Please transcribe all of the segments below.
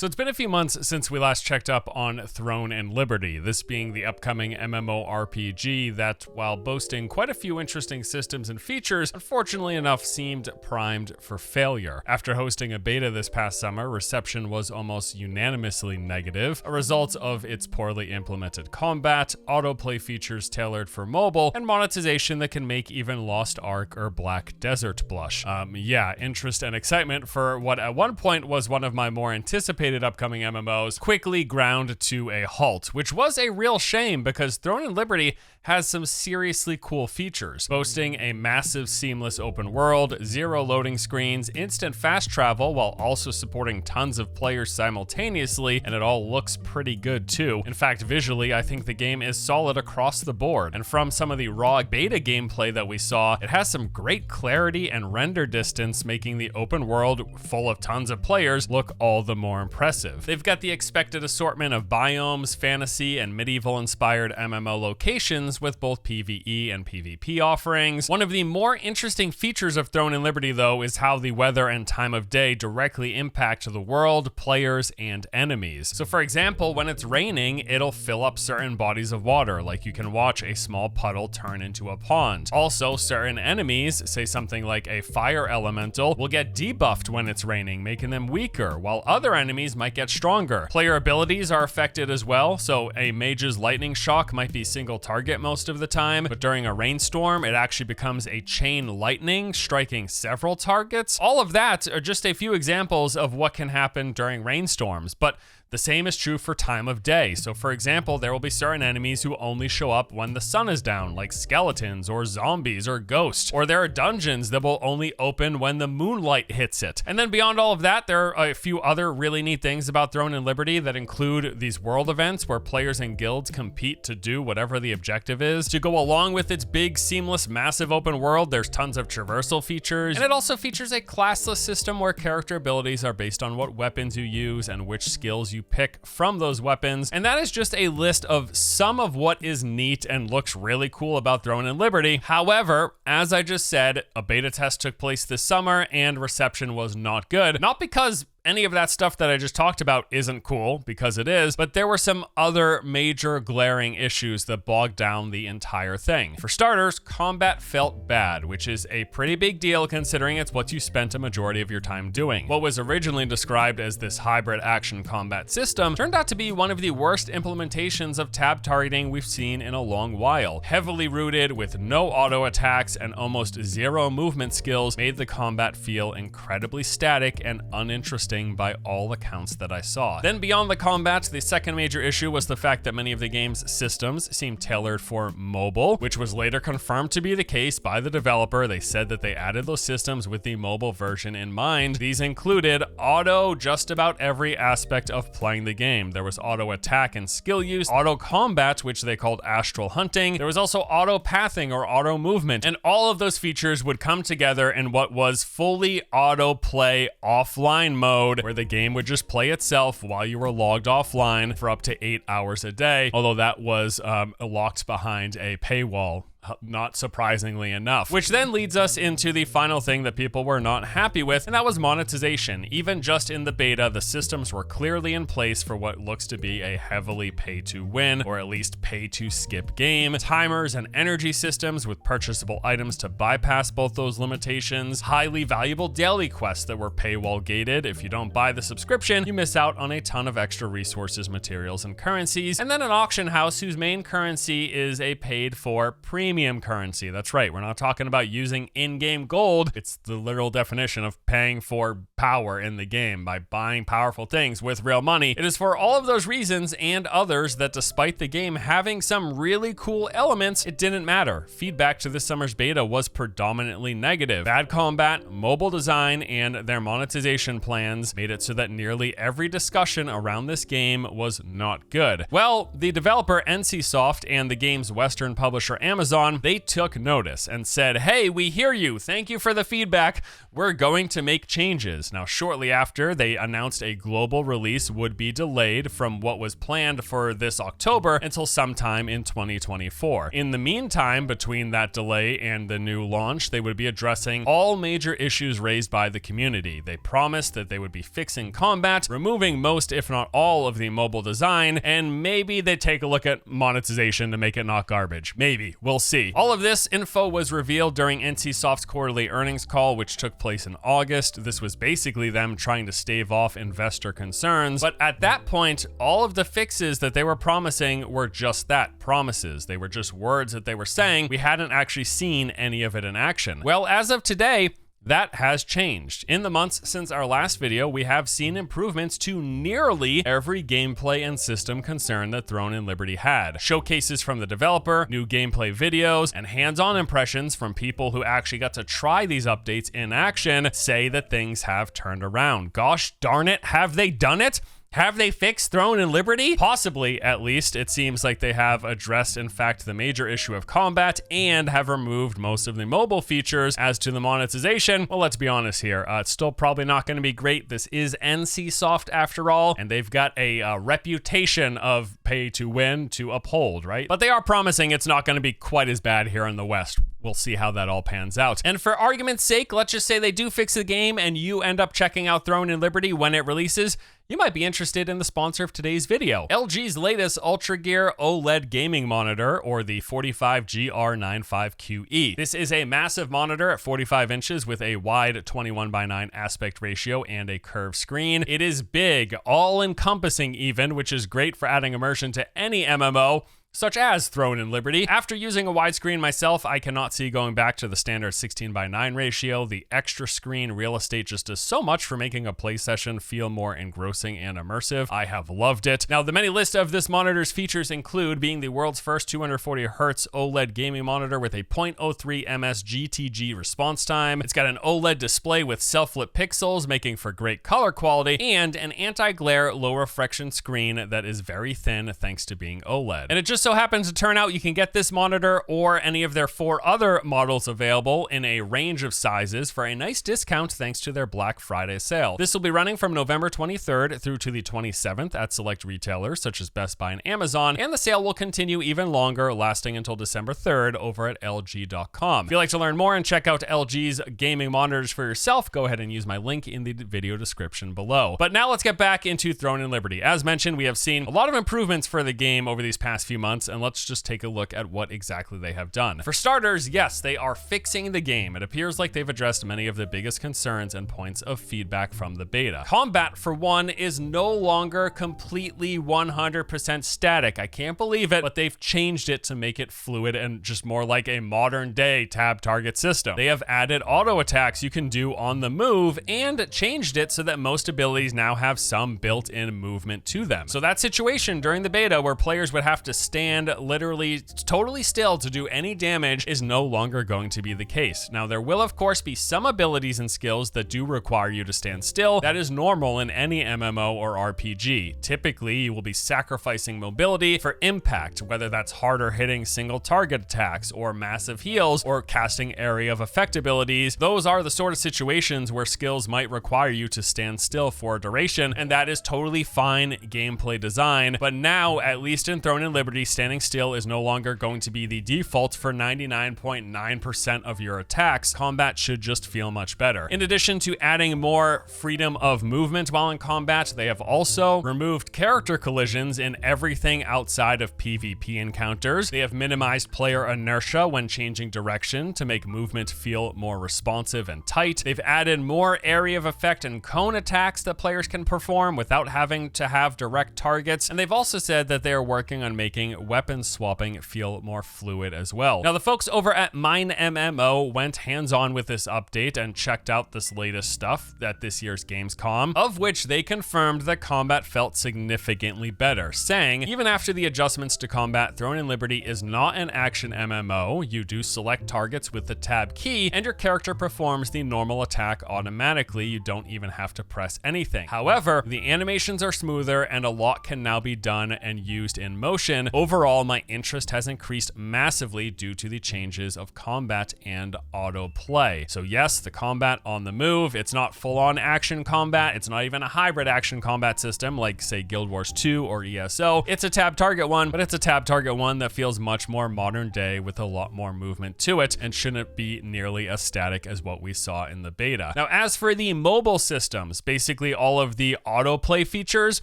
So it's been a few months since we last checked up on Throne and Liberty, this being the upcoming MMORPG that, while boasting quite a few interesting systems and features, unfortunately enough seemed primed for failure. After hosting a beta this past summer, reception was almost unanimously negative, a result of its poorly implemented combat, autoplay features tailored for mobile, and monetization that can make even Lost Ark or Black Desert blush. Interest and excitement for what at one point was one of my more anticipated upcoming MMOs quickly ground to a halt, which was a real shame because Throne and Liberty has some seriously cool features, boasting a massive seamless open world, 0 loading screens, instant fast travel, while also supporting tons of players simultaneously, and it all looks pretty good too. In fact, visually, I think the game is solid across the board, and from some of the raw beta gameplay that we saw, it has some great clarity and render distance, making the open world full of tons of players look all the more impressive. They've got the expected assortment of biomes, fantasy, and medieval-inspired MMO locations with both PvE and PvP offerings. One of the more interesting features of Throne and Liberty, though, is how the weather and time of day directly impact the world, players, and enemies. So for example, when it's raining, it'll fill up certain bodies of water, like you can watch a small puddle turn into a pond. Also, certain enemies, say something like a fire elemental, will get debuffed when it's raining, making them weaker, while other enemies might get stronger. Player abilities are affected as well, so a mage's lightning shock might be single target most of the time, but during a rainstorm, it actually becomes a chain lightning, striking several targets. All of that are just a few examples of what can happen during rainstorms, but the same is true for time of day. So for example, there will be certain enemies who only show up when the sun is down, like skeletons or zombies or ghosts. Or there are dungeons that will only open when the moonlight hits it. And then beyond all of that, there are a few other really neat things about Throne and Liberty that include these world events where players and guilds compete to do whatever the objective is. To go along with its big, seamless, massive open world, there's tons of traversal features. And it also features a classless system where character abilities are based on what weapons you use and which skills you pick from those weapons. And that is just a list of some of what is neat and looks really cool about Throne and Liberty. However, as I just said, a beta test took place this summer and reception was not good. Not because any of that stuff that I just talked about isn't cool, because it is, but there were some other major glaring issues that bogged down the entire thing. For starters, combat felt bad, which is a pretty big deal considering it's what you spent a majority of your time doing. What was originally described as this hybrid action combat system turned out to be one of the worst implementations of tab targeting we've seen in a long while. Heavily rooted with no auto attacks and almost 0 movement skills made the combat feel incredibly static and uninteresting by all accounts that I saw. Then beyond the combat, the second major issue was the fact that many of the game's systems seemed tailored for mobile, which was later confirmed to be the case by the developer. They said that they added those systems with the mobile version in mind. These included auto just about every aspect of playing the game. There was auto attack and skill use, auto combat, which they called astral hunting. There was also auto pathing or auto movement, and all of those features would come together in what was fully auto play offline mode, where the game would just play itself while you were logged offline for up to 8 hours a day, although that was locked behind a paywall. Not surprisingly enough. Which then leads us into the final thing that people were not happy with, and that was monetization. Even just in the beta, the systems were clearly in place for what looks to be a heavily pay-to-win, or at least pay-to-skip game. Timers and energy systems with purchasable items to bypass both those limitations. Highly valuable daily quests that were paywall gated. If you don't buy the subscription, you miss out on a ton of extra resources, materials, and currencies. And then an auction house whose main currency is a paid-for premium currency. That's right, we're not talking about using in-game gold. It's the literal definition of paying for power in the game by buying powerful things with real money. It is for all of those reasons and others that despite the game having some really cool elements, it didn't matter. Feedback to this summer's beta was predominantly negative. Bad combat, mobile design, and their monetization plans made it so that nearly every discussion around this game was not good. Well, the developer NCSoft and the game's Western publisher Amazon Amazon, they took notice and said, hey, we hear you. Thank you for the feedback. We're going to make changes. Now, shortly after, they announced a global release would be delayed from what was planned for this October until sometime in 2024. In the meantime, between that delay and the new launch, they would be addressing all major issues raised by the community. They promised that they would be fixing combat, removing most, if not all, of the mobile design, and maybe they'd take a look at monetization to make it not garbage. Maybe. We'll see. All of this info was revealed during NCSoft's quarterly earnings call, which took place in August. This was basically them trying to stave off investor concerns, but at that point, all of the fixes that they were promising were just that, promises. They were just words that they were saying. We hadn't actually seen any of it in action. Well, as of today, that has changed. In the months since our last video, we have seen improvements to nearly every gameplay and system concern that Throne and Liberty had. Showcases from the developer, new gameplay videos, and hands-on impressions from people who actually got to try these updates in action say that things have turned around. Gosh darn it, have they done it? Have they fixed Throne and Liberty? Possibly, at least. It seems like they have addressed, in fact, the major issue of combat and have removed most of the mobile features. As to the monetization, well, let's be honest here. It's still probably not going to be great. This is NCSoft after all, and they've got a reputation of pay to win to uphold, right? But they are promising it's not going to be quite as bad here in the West. We'll see how that all pans out. And for argument's sake, let's just say they do fix the game and you end up checking out Throne and Liberty when it releases. You might be interested in the sponsor of today's video, LG's latest Ultra Gear OLED gaming monitor, or the 45GR95QE. This is a massive monitor at 45 inches with a wide 21:9 aspect ratio and a curved screen. It is big, all-encompassing even, which is great for adding immersion to any MMO, such as Throne and Liberty. After using a widescreen myself, I cannot see going back to the standard 16:9 ratio. The extra screen real estate just does so much for making a play session feel more engrossing and immersive. I have loved it. Now, the many list of this monitor's features include being the world's first 240Hz OLED gaming monitor with a 0.03 ms GTG response time. It's got an OLED display with self-lit pixels, making for great color quality, and an anti-glare low refraction screen that is very thin thanks to being OLED. And it just so happens to turn out you can get this monitor or any of their 4 other models available in a range of sizes for a nice discount thanks to their Black Friday sale. This will be running from November 23rd through to the 27th at select retailers such as Best Buy and Amazon, and the sale will continue even longer, lasting until December 3rd over at LG.com. If you'd like to learn more and check out LG's gaming monitors for yourself, go ahead and use my link in the video description below. But now let's get back into Throne and Liberty. As mentioned, we have seen a lot of improvements for the game over these past few months, and let's just take a look at what exactly they have done. For starters, yes, they are fixing the game. It appears like they've addressed many of the biggest concerns and points of feedback from the beta. Combat, for one, is no longer completely 100% static. I can't believe it, but they've changed it to make it fluid and just more like a modern day tab target system. They have added auto attacks you can do on the move and changed it so that most abilities now have some built-in movement to them. So that situation during the beta where players would have to stand literally totally still to do any damage is no longer going to be the case. Now, there will of course be some abilities and skills that do require you to stand still. That is normal in any MMO or RPG. Typically, you will be sacrificing mobility for impact, whether that's harder hitting single target attacks or massive heals or casting area of effect abilities. Those are the sort of situations where skills might require you to stand still for a duration, and that is totally fine gameplay design. But now, at least in Throne and Liberty, standing still is no longer going to be the default for 99.9% of your attacks. Combat should just feel much better. In addition to adding more freedom of movement while in combat, they have also removed character collisions in everything outside of PvP encounters. They have minimized player inertia when changing direction to make movement feel more responsive and tight. They've added more area of effect and cone attacks that players can perform without having to have direct targets. And they've also said that they are working on making weapon swapping feel more fluid as well. Now, the folks over at MineMMO went hands-on with this update and checked out this latest stuff at this year's Gamescom, of which they confirmed that combat felt significantly better, saying, even after the adjustments to combat, Throne and Liberty is not an action MMO. You do select targets with the tab key, and your character performs the normal attack automatically. You don't even have to press anything. However, the animations are smoother, and a lot can now be done and used in motion over overall my interest has increased massively due to the changes of combat and autoplay. So yes, the combat on the move, it's not full-on action combat, it's not even a hybrid action combat system like say Guild Wars 2 or ESO. It's a tab target one, but it's a tab target one that feels much more modern day with a lot more movement to it and shouldn't be nearly as static as what we saw in the beta. Now, as for the mobile systems, basically all of the autoplay features,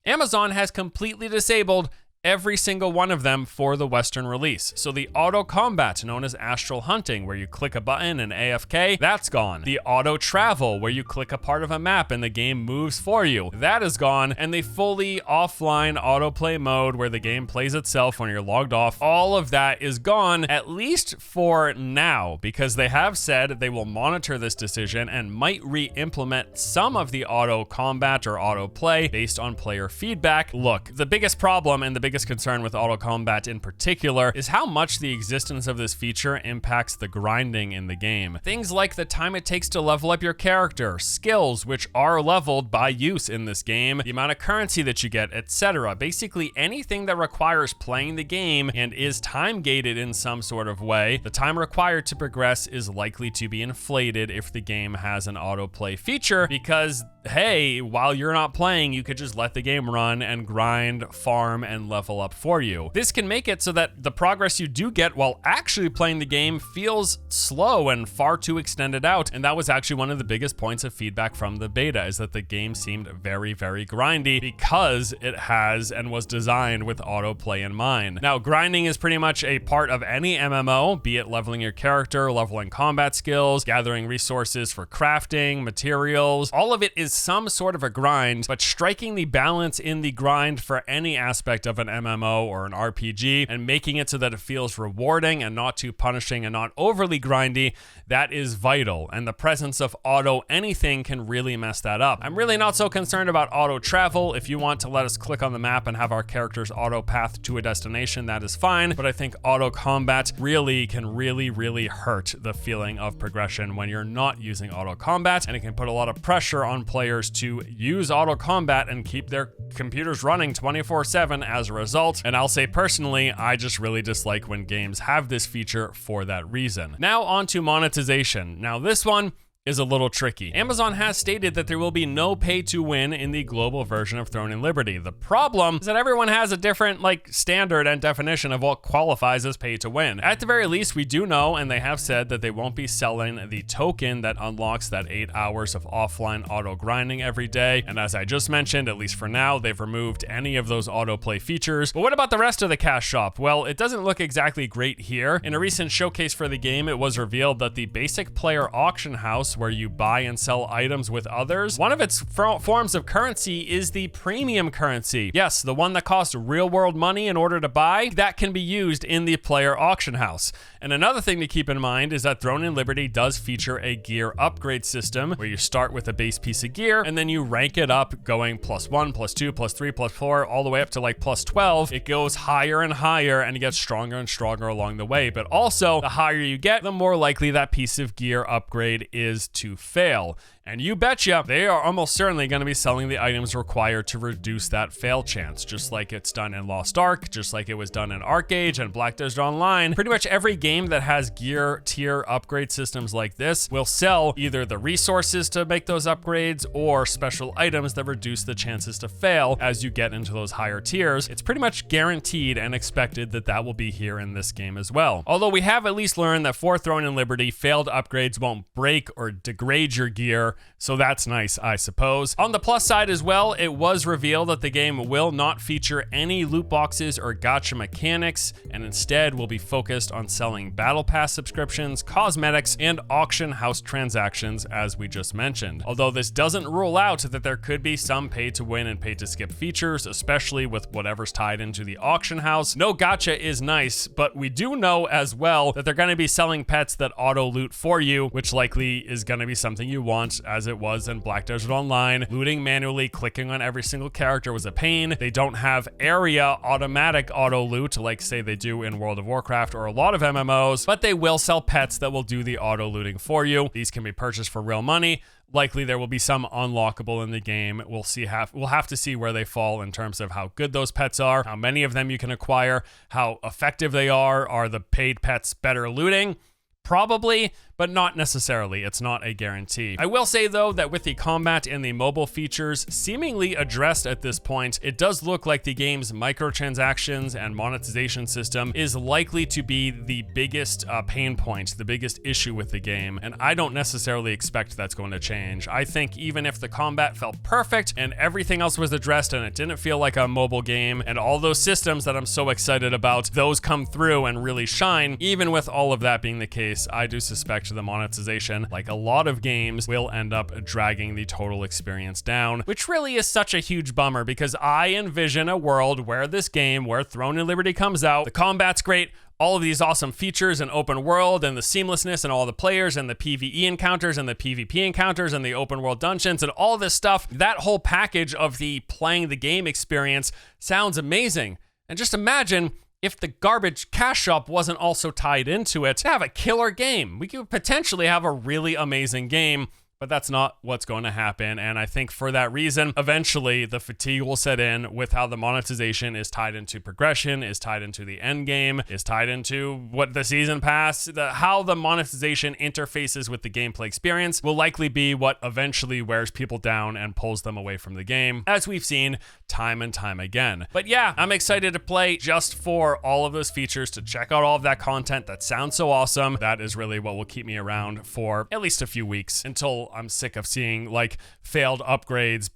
Amazon has completely disabled every single one of them for the Western release. So the auto combat, known as astral hunting, where you click a button and AFK, that's gone. The auto travel, where you click a part of a map and the game moves for you, that is gone. And the fully offline autoplay mode, where the game plays itself when you're logged off, all of that is gone, at least for now, because they have said they will monitor this decision and might re-implement some of the auto combat or autoplay based on player feedback. Look, the biggest problem and the biggest concern with auto combat in particular is how much the existence of this feature impacts the grinding in the game. Things like the time it takes to level up your character, skills which are leveled by use in this game, the amount of currency that you get, etc. Basically anything that requires playing the game and is time gated in some sort of way, the time required to progress is likely to be inflated if the game has an autoplay feature, because hey, while you're not playing, you could just let the game run and grind, farm, and level up for you. This can make it so that the progress you do get while actually playing the game feels slow and far too extended out, and that was actually one of the biggest points of feedback from the beta, is that the game seemed very, very grindy because it has and was designed with autoplay in mind. Now, grinding is pretty much a part of any MMO, be it leveling your character, leveling combat skills, gathering resources for crafting, materials, all of it is some sort of a grind, but striking the balance in the grind for any aspect of an MMO or an RPG and making it so that it feels rewarding and not too punishing and not overly grindy, that is vital. And the presence of auto anything can really mess that up. I'm really not so concerned about auto travel. If you want to let us click on the map and have our characters auto path to a destination, that is fine. But I think auto combat really can really hurt the feeling of progression when you're not using auto combat, and it can put a lot of pressure on players to use auto combat and keep their computers running 24/7 as a result. And I'll say personally, I just really dislike when games have this feature for that reason. Now on to monetization. Now this one is a little tricky. Amazon has stated that there will be no pay to win in the global version of Throne and Liberty. The problem is that everyone has a different standard and definition of what qualifies as pay to win. At the very least, we do know, and they have said, that they won't be selling the token that unlocks that 8 hours of offline auto grinding every day. And as I just mentioned, at least for now, they've removed any of those autoplay features. But what about the rest of the cash shop? Well, it doesn't look exactly great here. In a recent showcase for the game, it was revealed that the basic player auction house, where you buy and sell items with others, one of its forms of currency is the premium currency. Yes, the one that costs real world money in order to buy, that can be used in the player auction house. And another thing to keep in mind is that Throne and Liberty does feature a gear upgrade system where you start with a base piece of gear and then you rank it up, going +1, +2, +3, +4, all the way up to +12. It goes higher and higher and it gets stronger and stronger along the way. But also, the higher you get, the more likely that piece of gear upgrade is to fail. And you betcha, they are almost certainly going to be selling the items required to reduce that fail chance, just like it's done in Lost Ark, just like it was done in ArcAge and Black Desert Online. Pretty much every game that has gear tier upgrade systems like this will sell either the resources to make those upgrades or special items that reduce the chances to fail as you get into those higher tiers. It's pretty much guaranteed and expected that that will be here in this game as well. Although we have at least learned that for Throne and Liberty, failed upgrades won't break or degrade your gear, so that's nice, I suppose. On the plus side as well, it was revealed that the game will not feature any loot boxes or gacha mechanics, and instead will be focused on selling battle pass subscriptions, cosmetics, and auction house transactions, as we just mentioned. Although this doesn't rule out that there could be some pay to win and pay to skip features, especially with whatever's tied into the auction house. No gacha is nice, but we do know as well that they're going to be selling pets that auto loot for you, which likely is going to be something you want as it was in Black Desert Online. Looting manually, clicking on every single character was a pain. They don't have area automatic auto loot like say they do in World of Warcraft or a lot of MMOs, but they will sell pets that will do the auto looting for you. These can be purchased for real money. Likely there will be some unlockable in the game. We'll have to see where they fall in terms of how good those pets are, how many of them you can acquire, how effective they are. Are the paid pets better looting? Probably, but not necessarily. It's not a guarantee. I will say though that with the combat and the mobile features seemingly addressed at this point, it does look like the game's microtransactions and monetization system is likely to be the biggest pain point, the biggest issue with the game, and I don't necessarily expect that's going to change. I think even if the combat felt perfect and everything else was addressed and it didn't feel like a mobile game and all those systems that I'm so excited about, those come through and really shine, even with all of that being the case, I do suspect the monetization, like a lot of games, will end up dragging the total experience down, which really is such a huge bummer because I envision a world where this game, where Throne and Liberty comes out, the combat's great, all of these awesome features and open world and the seamlessness and all the players and the PvE encounters and the PvP encounters and the open world dungeons and all this stuff, that whole package of the playing the game experience sounds amazing. And just imagine if the garbage cash shop wasn't also tied into it to have a killer game. We could potentially have a really amazing game, but that's not what's going to happen. And I think for that reason, eventually the fatigue will set in with how the monetization is tied into progression, is tied into the end game, is tied into what the season pass, how the monetization interfaces with the gameplay experience will likely be what eventually wears people down and pulls them away from the game, as we've seen time and time again. But yeah, I'm excited to play just for all of those features, to check out all of that content that sounds so awesome. That is really what will keep me around for at least a few weeks until I'm sick of seeing like failed upgrades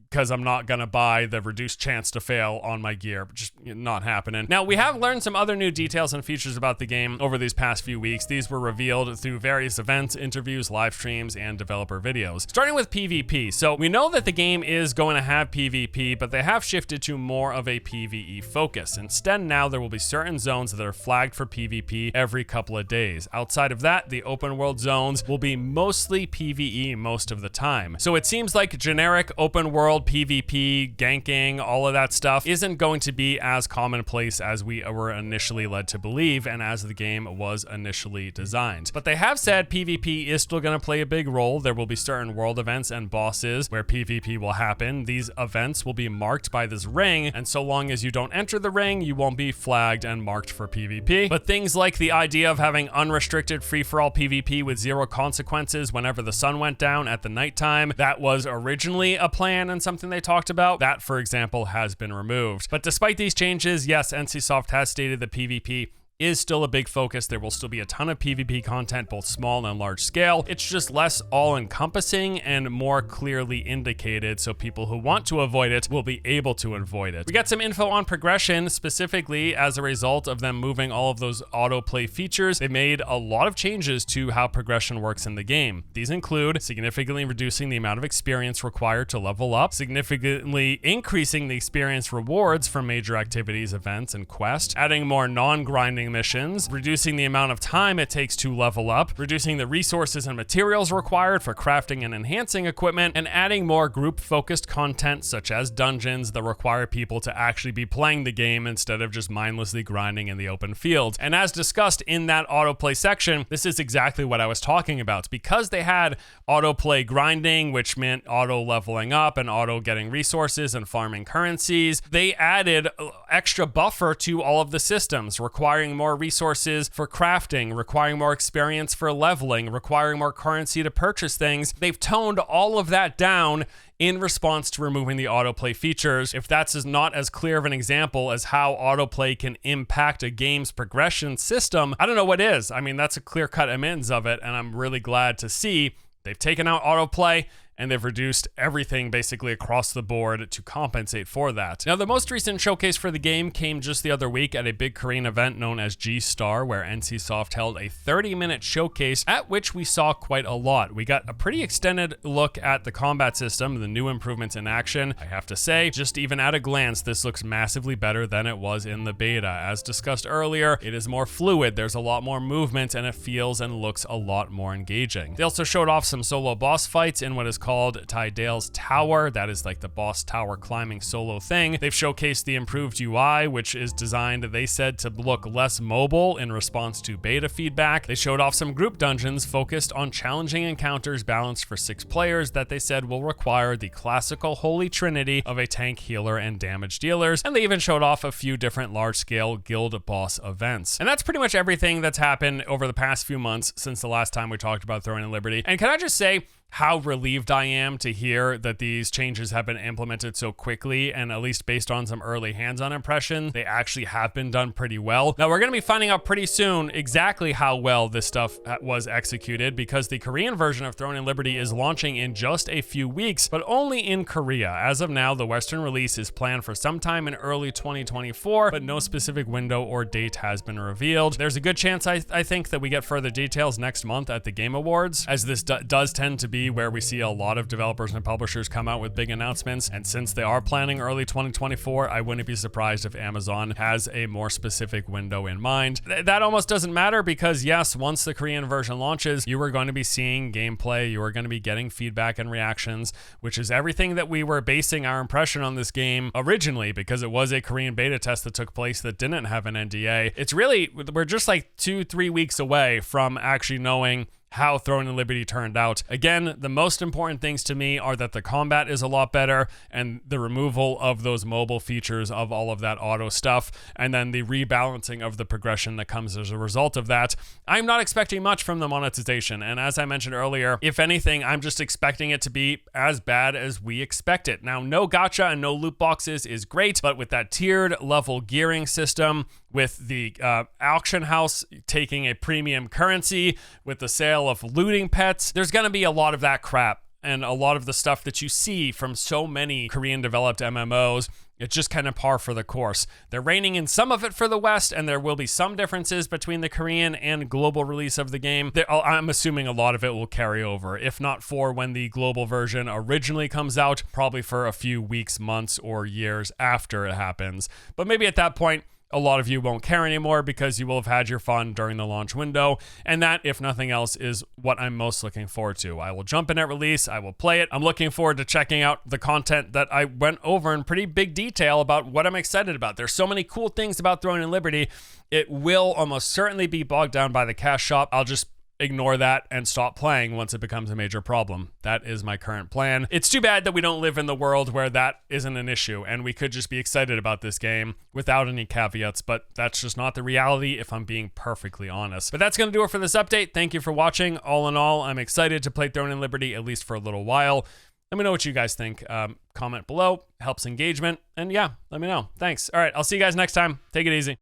because I'm not gonna buy the reduced chance to fail on my gear. Just not happening. Now, we have learned some other new details and features about the game over these past few weeks. These were revealed through various events, interviews, live streams, and developer videos. Starting with PvP. So we know that the game is going to have PvP, but they have shifted to more of a PvE focus. Instead, now there will be certain zones that are flagged for PvP every couple of days. Outside of that, the open world zones will be mostly PvE most of the time. So it seems like generic open world PvP, ganking, all of that stuff isn't going to be as commonplace as we were initially led to believe and as the game was initially designed. But they have said PvP is still going to play a big role. There will be certain world events and bosses where PvP will happen. These events will be marked by this ring, and so long as you don't enter the ring, you won't be flagged and marked for PvP. But things like the idea of having unrestricted free-for-all PvP with zero consequences whenever the sun went down at the nighttime, that was originally a plan and something they talked about. That, for example, has been removed. But despite these changes, yes, NCSoft has stated that PvP is still a big focus. There will still be a ton of PvP content, both small and large scale. It's just less all-encompassing and more clearly indicated, so people who want to avoid it will be able to avoid it. We got some info on progression, specifically as a result of them moving all of those autoplay features. They made a lot of changes to how progression works in the game. These include significantly reducing the amount of experience required to level up, significantly increasing the experience rewards for major activities, events, and quests, adding more non-grinding missions, reducing the amount of time it takes to level up, reducing the resources and materials required for crafting and enhancing equipment, and adding more group-focused content such as dungeons that require people to actually be playing the game instead of just mindlessly grinding in the open field. And as discussed in that autoplay section, this is exactly what I was talking about. Because they had autoplay grinding, which meant auto leveling up and auto getting resources and farming currencies, they added extra buffer to all of the systems, requiring more resources for crafting, requiring more experience for leveling, requiring more currency to purchase things. They've toned all of that down in response to removing the autoplay features. If that's not as clear of an example as how autoplay can impact a game's progression system, I don't know what is. I mean, that's a clear-cut amends of it, and I'm really glad to see they've taken out autoplay and they've reduced everything basically across the board to compensate for that. Now, the most recent showcase for the game came just the other week at a big Korean event known as G-Star, where NCSoft held a 30-minute showcase at which we saw quite a lot. We got a pretty extended look at the combat system, the new improvements in action. I have to say, just even at a glance, this looks massively better than it was in the beta. As discussed earlier, it is more fluid, there's a lot more movement, and it feels and looks a lot more engaging. They also showed off some solo boss fights in what is called Tidale's Tower. That is like the boss tower climbing solo thing. They've showcased the improved UI, which is designed, they said, to look less mobile in response to beta feedback. They showed off some group dungeons focused on challenging encounters balanced for 6 players that they said will require the classical holy trinity of a tank, healer, and damage dealers. And they even showed off a few different large-scale guild boss events. And that's pretty much everything that's happened over the past few months since the last time we talked about Throne and Liberty. And can I just say how relieved I am to hear that these changes have been implemented so quickly, and at least based on some early hands-on impression, they actually have been done pretty well. Now, we're going to be finding out pretty soon exactly how well this stuff was executed, because the Korean version of Throne and Liberty is launching in just a few weeks, but only in Korea. As of now, the Western release is planned for sometime in early 2024, but no specific window or date has been revealed. There's a good chance, I think, that we get further details next month at the Game Awards, as this does tend to be where we see a lot of developers and publishers come out with big announcements. And since they are planning early 2024, I wouldn't be surprised if Amazon has a more specific window in mind. That almost doesn't matter, because yes, once the Korean version launches, you are going to be seeing gameplay, you are going to be getting feedback and reactions, which is everything that we were basing our impression on this game originally, because it was a Korean beta test that took place that didn't have an NDA. It's really, we're just like 2-3 weeks away from actually knowing how Throne and Liberty turned out. Again, the most important things to me are that the combat is a lot better, and the removal of those mobile features of all of that auto stuff, and then the rebalancing of the progression that comes as a result of that. I'm not expecting much from the monetization, and as I mentioned earlier, if anything, I'm just expecting it to be as bad as we expect it. Now, no gacha and no loot boxes is great, but with that tiered level gearing system, with the auction house taking a premium currency, with the sale of looting pets, there's going to be a lot of that crap, and a lot of the stuff that you see from so many Korean developed MMOs. It's just kind of par for the course. They're reining in some of it for the West, and there will be some differences between the Korean and global release of the game. I'm assuming a lot of it will carry over, if not for when the global version originally comes out, probably for a few weeks, months, or years after it happens. But maybe at that point, a lot of you won't care anymore, because you will have had your fun during the launch window, and that, if nothing else, is what I'm most looking forward to. I will jump in at release, I will play it. I'm looking forward to checking out the content that I went over in pretty big detail about what I'm excited about. There's so many cool things about Throne and Liberty. It will almost certainly be bogged down by the cash shop. I'll just ignore that and stop playing once it becomes a major problem. That is my current plan. It's too bad that we don't live in the world where that isn't an issue, and we could just be excited about this game without any caveats, but that's just not the reality, if I'm being perfectly honest. But that's going to do it for this update. Thank you for watching. All in all, I'm excited to play Throne and Liberty, at least for a little while. Let me know what you guys think. Comment below, helps engagement, and yeah, let me know. Thanks. All right, I'll see you guys next time. Take it easy.